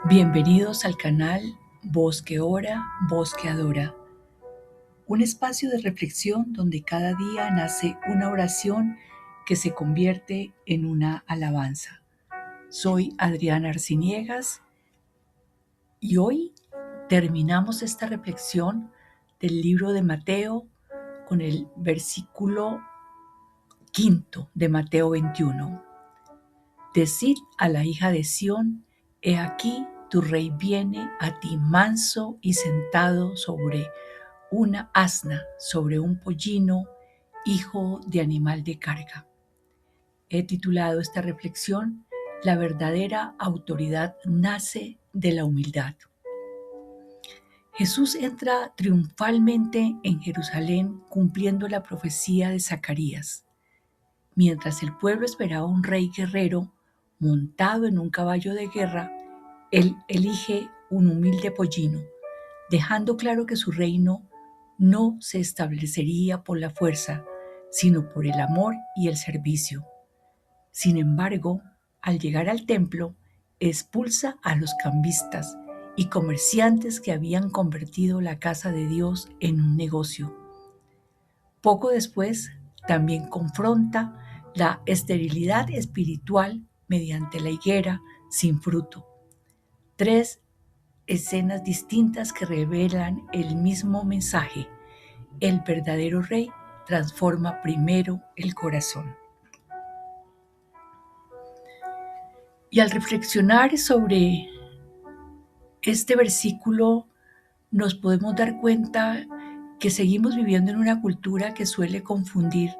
Bienvenidos al canal Voz que Ora, Voz que Adora, un espacio de reflexión donde cada día nace una oración que se convierte en una alabanza. Soy Adriana Arciniegas y hoy terminamos esta reflexión del libro de Mateo con el versículo 5 de Mateo 21. Decid a la hija de Sión: he aquí tu rey viene a ti manso y sentado sobre una asna, sobre un pollino, hijo de animal de carga. He titulado esta reflexión: La verdadera autoridad nace de la humildad. Jesús entra triunfalmente en Jerusalén cumpliendo la profecía de Zacarías. Mientras el pueblo esperaba un rey guerrero montado en un caballo de guerra, él elige un humilde pollino, dejando claro que su reino no se establecería por la fuerza, sino por el amor y el servicio. Sin embargo, al llegar al templo, expulsa a los cambistas y comerciantes que habían convertido la casa de Dios en un negocio. Poco después, también confronta la esterilidad espiritual mediante la higuera sin fruto. Tres escenas distintas que revelan el mismo mensaje. El verdadero rey transforma primero el corazón. Y al reflexionar sobre este versículo, nos podemos dar cuenta que seguimos viviendo en una cultura que suele confundir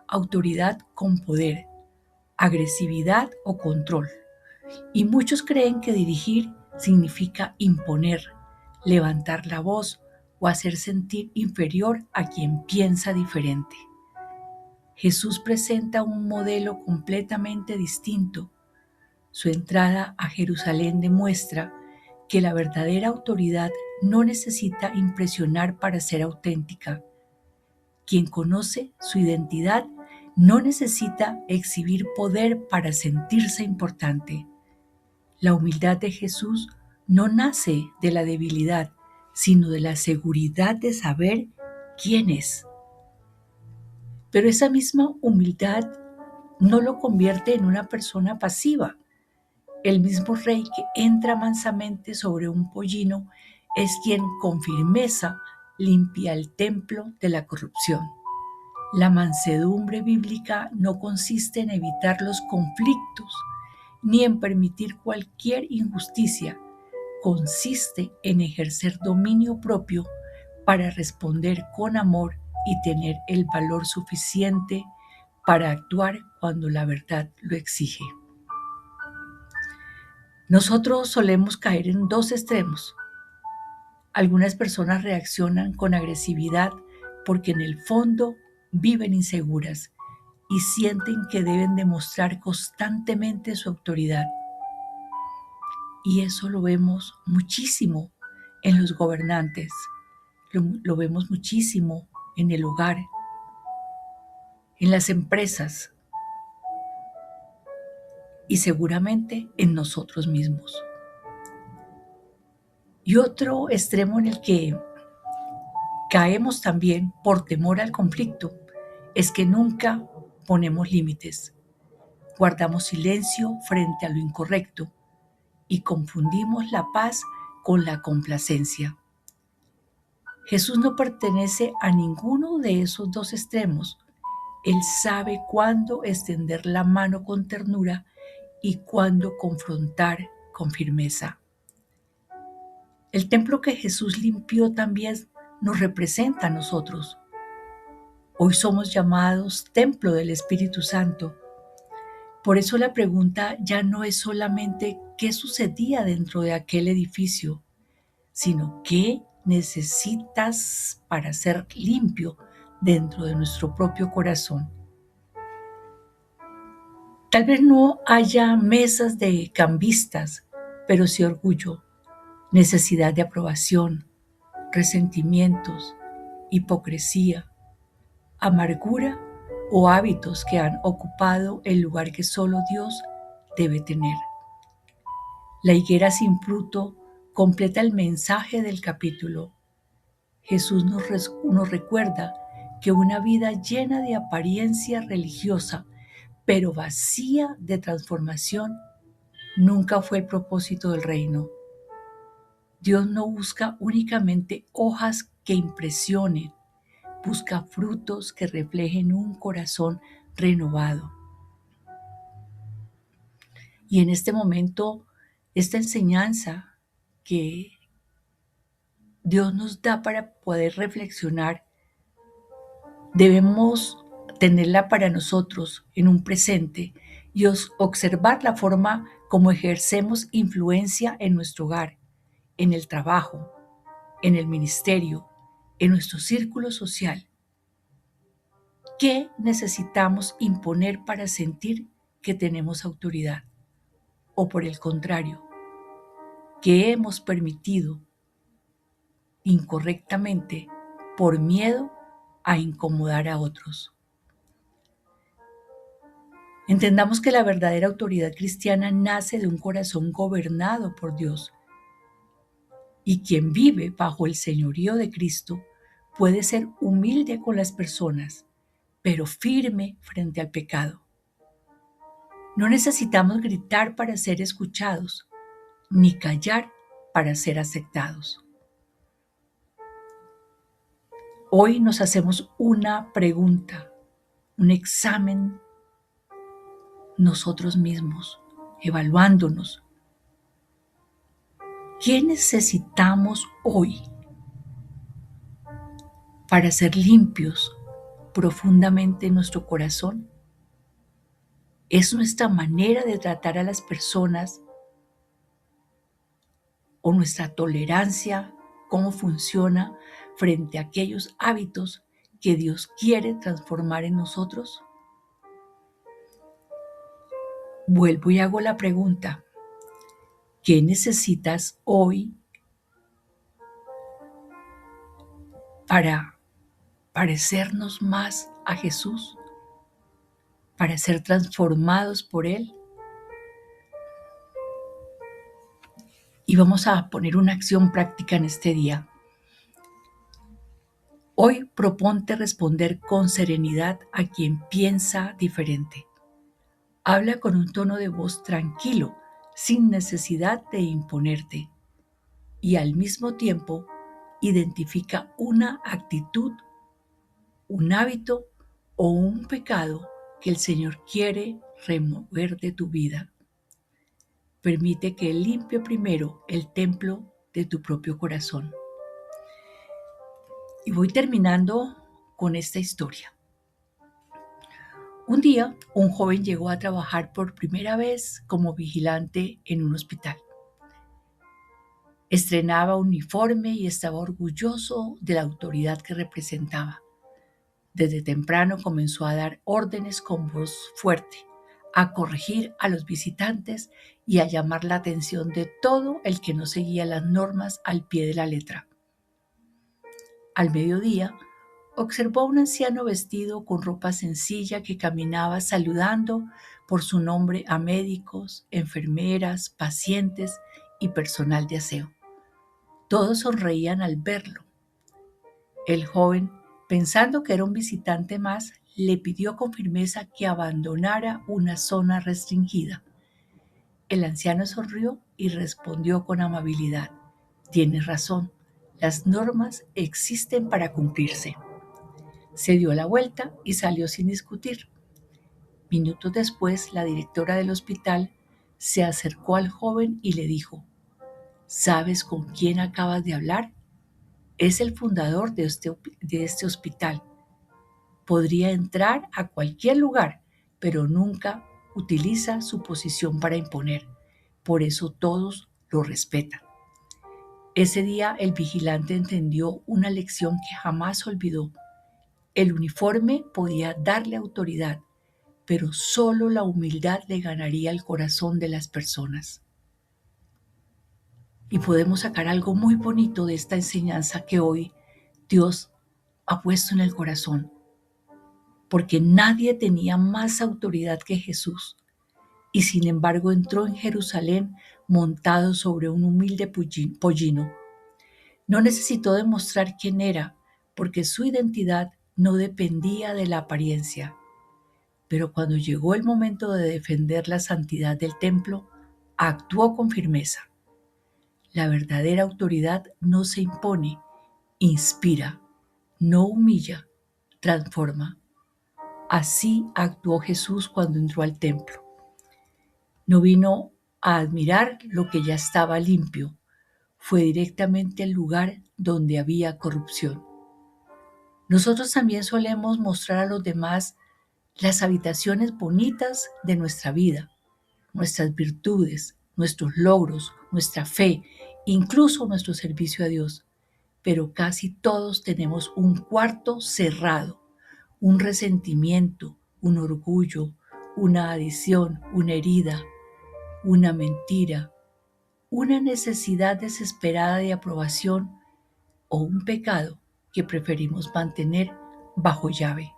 autoridad con poder, agresividad o control. Y muchos creen que dirigir significa imponer, levantar la voz o hacer sentir inferior a quien piensa diferente. Jesús presenta un modelo completamente distinto. Su entrada a Jerusalén demuestra que la verdadera autoridad no necesita impresionar para ser auténtica. Quien conoce su identidad no necesita exhibir poder para sentirse importante. La humildad de Jesús no nace de la debilidad, sino de la seguridad de saber quién es. Pero esa misma humildad no lo convierte en una persona pasiva. El mismo rey que entra mansamente sobre un pollino es quien con firmeza limpia el templo de la corrupción. La mansedumbre bíblica no consiste en evitar los conflictos ni en permitir cualquier injusticia. Consiste en ejercer dominio propio para responder con amor y tener el valor suficiente para actuar cuando la verdad lo exige. Nosotros solemos caer en dos extremos. Algunas personas reaccionan con agresividad porque en el fondo viven inseguras y sienten que deben demostrar constantemente su autoridad. Y eso lo vemos muchísimo en los gobernantes, lo vemos muchísimo en el hogar, en las empresas y seguramente en nosotros mismos. Y otro extremo en el que caemos también por temor al conflicto es que nunca ponemos límites, guardamos silencio frente a lo incorrecto y confundimos la paz con la complacencia. Jesús no pertenece a ninguno de esos dos extremos. Él sabe cuándo extender la mano con ternura y cuándo confrontar con firmeza. El templo que Jesús limpió también nos representa a nosotros. Hoy somos llamados templo del Espíritu Santo. Por eso la pregunta ya no es solamente qué sucedía dentro de aquel edificio, sino qué necesitas para ser limpio dentro de nuestro propio corazón. Tal vez no haya mesas de cambistas, pero sí orgullo, necesidad de aprobación, resentimientos, hipocresía, amargura o hábitos que han ocupado el lugar que solo Dios debe tener. La higuera sin fruto completa el mensaje del capítulo. Jesús nos recuerda que una vida llena de apariencia religiosa, pero vacía de transformación, nunca fue el propósito del reino. Dios no busca únicamente hojas que impresionen, busca frutos que reflejen un corazón renovado. Y en este momento, esta enseñanza que Dios nos da para poder reflexionar, debemos tenerla para nosotros en un presente y observar la forma como ejercemos influencia en nuestro hogar, en el trabajo, en el ministerio, en nuestro círculo social. ¿Qué necesitamos imponer para sentir que tenemos autoridad? O por el contrario, ¿qué hemos permitido incorrectamente por miedo a incomodar a otros? Entendamos que la verdadera autoridad cristiana nace de un corazón gobernado por Dios, y quien vive bajo el señorío de Cristo puede ser humilde con las personas, pero firme frente al pecado. No necesitamos gritar para ser escuchados, ni callar para ser aceptados. Hoy nos hacemos una pregunta, un examen nosotros mismos, evaluándonos. ¿Qué necesitamos hoy para ser limpios profundamente en nuestro corazón? ¿Es nuestra manera de tratar a las personas o nuestra tolerancia, cómo funciona frente a aquellos hábitos que Dios quiere transformar en nosotros? Vuelvo y hago la pregunta, ¿qué necesitas hoy para parecernos más a Jesús? ¿Para ser transformados por Él? Y vamos a poner una acción práctica en este día. Hoy proponte responder con serenidad a quien piensa diferente. Habla con un tono de voz tranquilo, sin necesidad de imponerte. Y al mismo tiempo, identifica una actitud, un hábito o un pecado que el Señor quiere remover de tu vida. Permite que Él limpie primero el templo de tu propio corazón. Y voy terminando con esta historia. Un día, un joven llegó a trabajar por primera vez como vigilante en un hospital. Estrenaba uniforme y estaba orgulloso de la autoridad que representaba. Desde temprano comenzó a dar órdenes con voz fuerte, a corregir a los visitantes y a llamar la atención de todo el que no seguía las normas al pie de la letra. Al mediodía, observó a un anciano vestido con ropa sencilla que caminaba saludando por su nombre a médicos, enfermeras, pacientes y personal de aseo. Todos sonreían al verlo. El joven, pensando que era un visitante más, le pidió con firmeza que abandonara una zona restringida. El anciano sonrió y respondió con amabilidad: «Tienes razón, las normas existen para cumplirse». Se dio la vuelta y salió sin discutir. Minutos después, la directora del hospital se acercó al joven y le dijo: «¿Sabes con quién acabas de hablar? Es el fundador de este hospital. Podría entrar a cualquier lugar, pero nunca utiliza su posición para imponer. Por eso todos lo respetan». Ese día el vigilante entendió una lección que jamás olvidó. El uniforme podía darle autoridad, pero solo la humildad le ganaría el corazón de las personas. Y podemos sacar algo muy bonito de esta enseñanza que hoy Dios ha puesto en el corazón, porque nadie tenía más autoridad que Jesús, y sin embargo entró en Jerusalén montado sobre un humilde pollino. No necesitó demostrar quién era, porque su identidad no dependía de la apariencia. Pero cuando llegó el momento de defender la santidad del templo, actuó con firmeza. La verdadera autoridad no se impone, inspira, no humilla, transforma. Así actuó Jesús cuando entró al templo. No vino a admirar lo que ya estaba limpio, fue directamente al lugar donde había corrupción. Nosotros también solemos mostrar a los demás las habitaciones bonitas de nuestra vida, nuestras virtudes, nuestros logros, nuestra fe, incluso nuestro servicio a Dios. Pero casi todos tenemos un cuarto cerrado, un resentimiento, un orgullo, una adicción, una herida, una mentira, una necesidad desesperada de aprobación o un pecado que preferimos mantener bajo llave.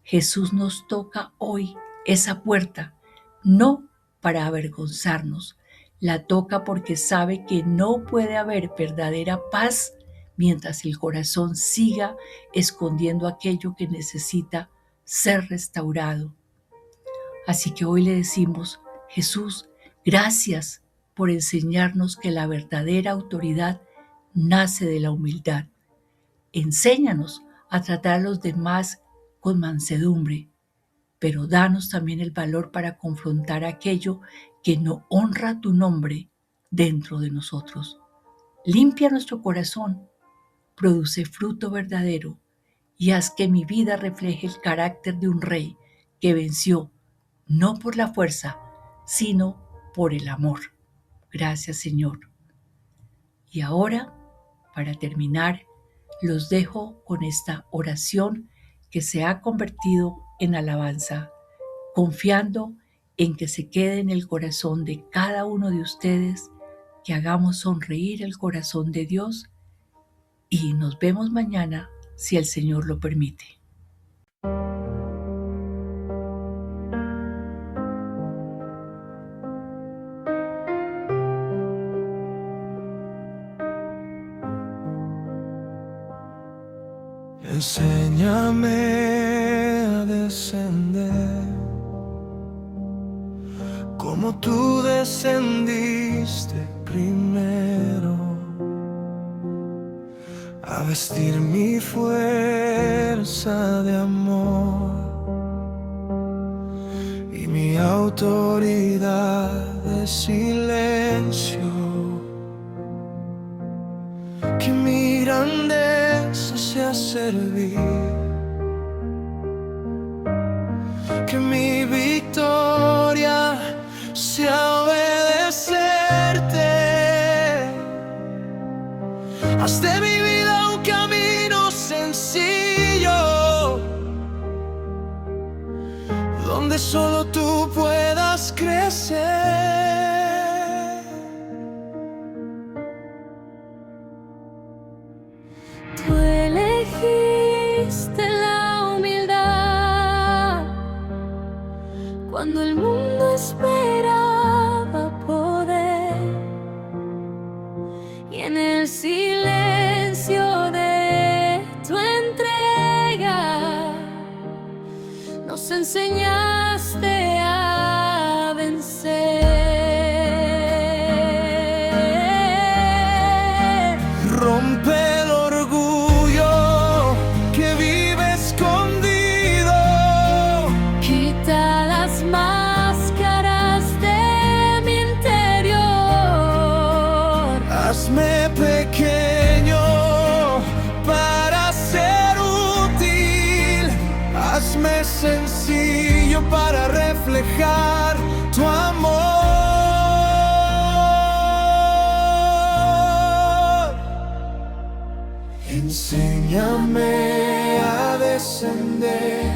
Jesús nos toca hoy esa puerta, no para avergonzarnos, la toca porque sabe que no puede haber verdadera paz mientras el corazón siga escondiendo aquello que necesita ser restaurado. Así que hoy le decimos, Jesús, gracias por enseñarnos que la verdadera autoridad nace de la humildad. Enséñanos a tratar a los demás con mansedumbre, pero danos también el valor para confrontar aquello que no honra tu nombre dentro de nosotros. Limpia nuestro corazón, produce fruto verdadero y haz que mi vida refleje el carácter de un rey que venció no por la fuerza, sino por el amor. Gracias, Señor. Y ahora, para terminar, los dejo con esta oración que se ha convertido en alabanza, confiando en que se quede en el corazón de cada uno de ustedes, que hagamos sonreír el corazón de Dios y nos vemos mañana si el Señor lo permite. Enséñame a descender como tú descendiste primero, a vestir mi fuerza de amor y mi autoridad de silencio. Que mi grandeza sea servir, que mi victoria sea obedecerte. Haz de mi vida un camino sencillo, donde solo tú puedas crecer. Tú elegiste la humildad cuando el mundo esperaba poder, y en el silencio de tu entrega nos enseñaste a vencer. Rompe el orgullo que vive escondido, Quita las máscaras de mi interior. hazme pequeño para ser útil, hazme sencillo para reflejar tu amor. Enséñame a descender,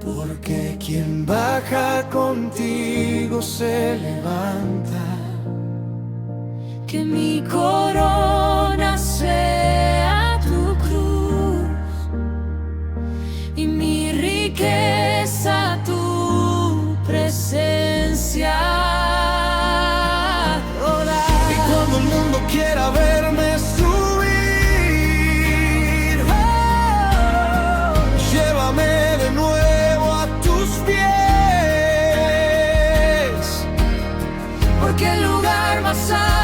porque quien baja contigo se levanta. Que mi corona sea tu cruz y mi riqueza tu presencia. porque el lugar más alto